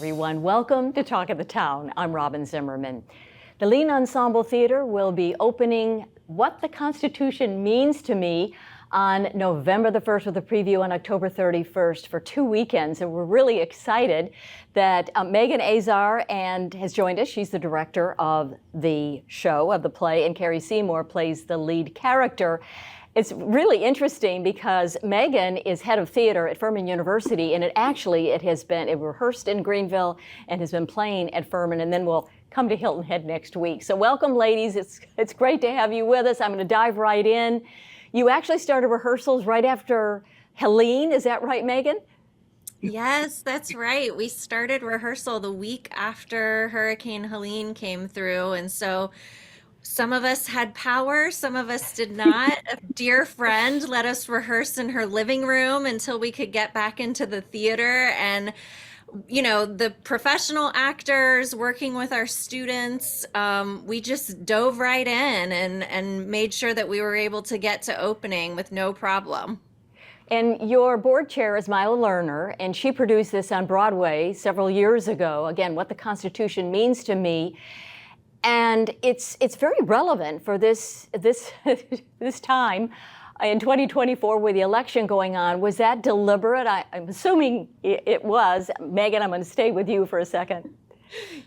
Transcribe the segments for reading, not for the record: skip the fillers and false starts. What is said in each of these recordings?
everyone. Welcome to Talk of the Town. I'm Robyn Zimmerman. The Lean Ensemble Theater will be opening What the Constitution Means to Me on November the 1st with a preview on October 31st for 2 weekends. And we're really excited that Maegan Azar has joined us. She's the director of the show, of the play, and Kerrie Seymour plays the lead character. It's really interesting because Maegan is head of theater at Furman University, and it rehearsed in Greenville and has been playing at Furman, and then we'll come to Hilton Head next week. So welcome, ladies. It's great to have you with us. I'm going to dive right in. You actually started rehearsals right after Helene. Is that right, Maegan? Yes, that's right. We started rehearsal the week after Hurricane Helene came through, and so some of us had power, some of us did not. A dear friend let us rehearse in her living room until we could get back into the theater. And, you know, the professional actors working with our students, we just dove right in and made sure that we were able to get to opening with no problem. And your board chair is Mila Lerner, and she produced this on Broadway several years ago. Again, What the Constitution Means to Me. And it's very relevant for this time in 2024 with the election going on. Was that deliberate? I'm assuming it was. Maegan, I'm going to stay with you for a second.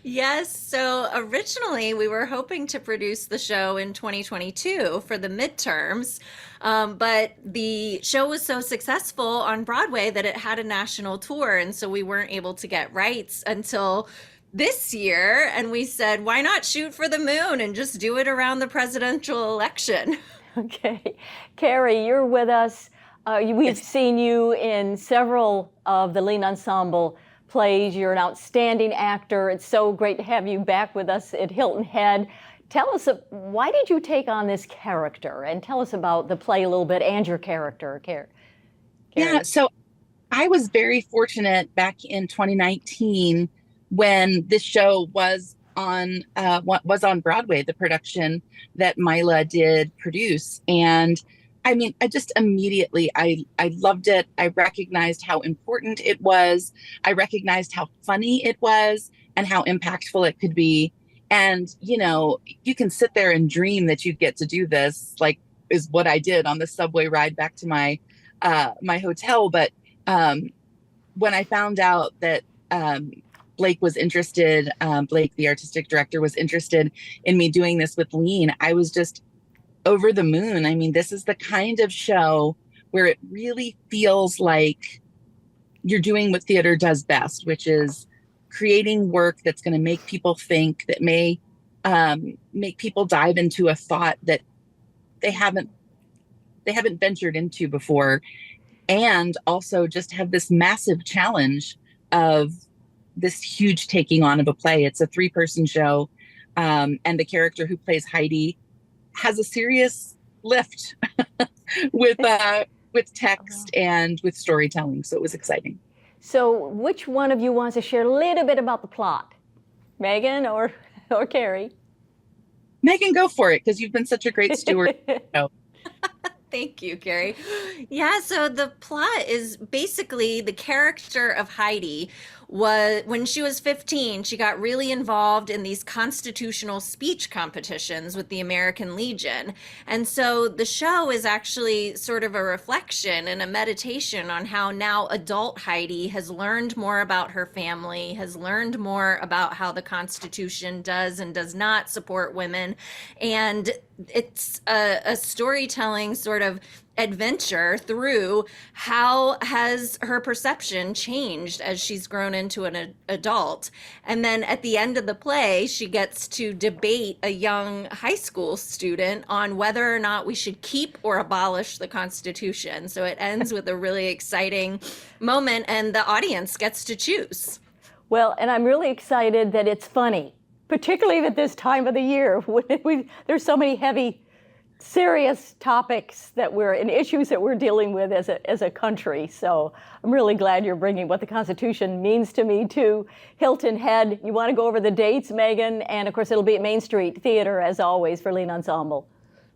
Yes, so originally we were hoping to produce the show in 2022 for the midterms, but the show was so successful on Broadway that it had a national tour, and so we weren't able to get rights until this year, and we said, why not shoot for the moon and just do it around the presidential election? Okay. Kerrie, you're with us. We've seen you in several of the Lean Ensemble plays. You're an outstanding actor. It's so great to have you back with us at Hilton Head. Tell us, why did you take on this character? And tell us about the play a little bit and your character, Kerrie. Yeah, so I was very fortunate back in 2019 when this show was on Broadway, the production that Mila did produce. And I mean, I just immediately, I loved it. I recognized how important it was. I recognized how funny it was and how impactful it could be. And, you know, you can sit there and dream that you get to do this, like is what I did on the subway ride back to my hotel. But when I found out that Blake was interested, Blake, the artistic director, was interested in me doing this with Lean, I was just over the moon. I mean, this is the kind of show where it really feels like you're doing what theater does best, which is creating work that's going to make people think, that may make people dive into a thought that they haven't ventured into before, and also just have this massive challenge of this huge taking on of a play. It's a 3-person show, and the character who plays Heidi has a serious lift with text and with storytelling. So it was exciting. So which one of you wants to share a little bit about the plot? Maegan or Kerrie? Maegan, go for it, because you've been such a great steward. Thank you, Kerrie. Yeah, so the plot is basically the character of Heidi when she was 15, she got really involved in these constitutional speech competitions with the American Legion. And so the show is actually sort of a reflection and a meditation on how now adult Heidi has learned more about her family, has learned more about how the Constitution does and does not support women. And it's a storytelling sort of adventure through how has her perception changed as she's grown into an adult. And then at the end of the play, she gets to debate a young high school student on whether or not we should keep or abolish the Constitution. So it ends with a really exciting moment, and the audience gets to choose. Well, and I'm really excited that it's funny, particularly at this time of the year when there's so many heavy, serious topics and issues that we're dealing with as a country. So I'm really glad you're bringing What the Constitution Means to Me to Hilton Head. You want to go over the dates, Maegan? And of course, it'll be at Main Street Theater, as always, for Lean Ensemble.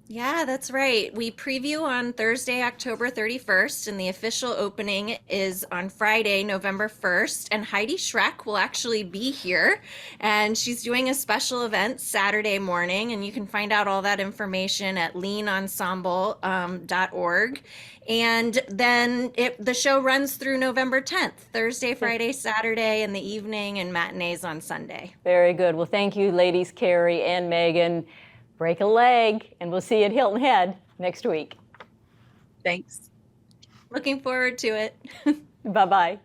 Yeah, that's right. We preview on Thursday, October 31st, and the official opening is on Friday, November 1st. And Heidi Schreck will actually be here, and she's doing a special event Saturday morning. And you can find out all that information at leanensemble.org. And then the show runs through November 10th, Thursday, Friday, Saturday in the evening, and matinees on Sunday. Very good. Well, thank you, ladies, Kerrie and Maegan. Break a leg, and we'll see you at Hilton Head next week. Thanks. Looking forward to it. Bye-bye.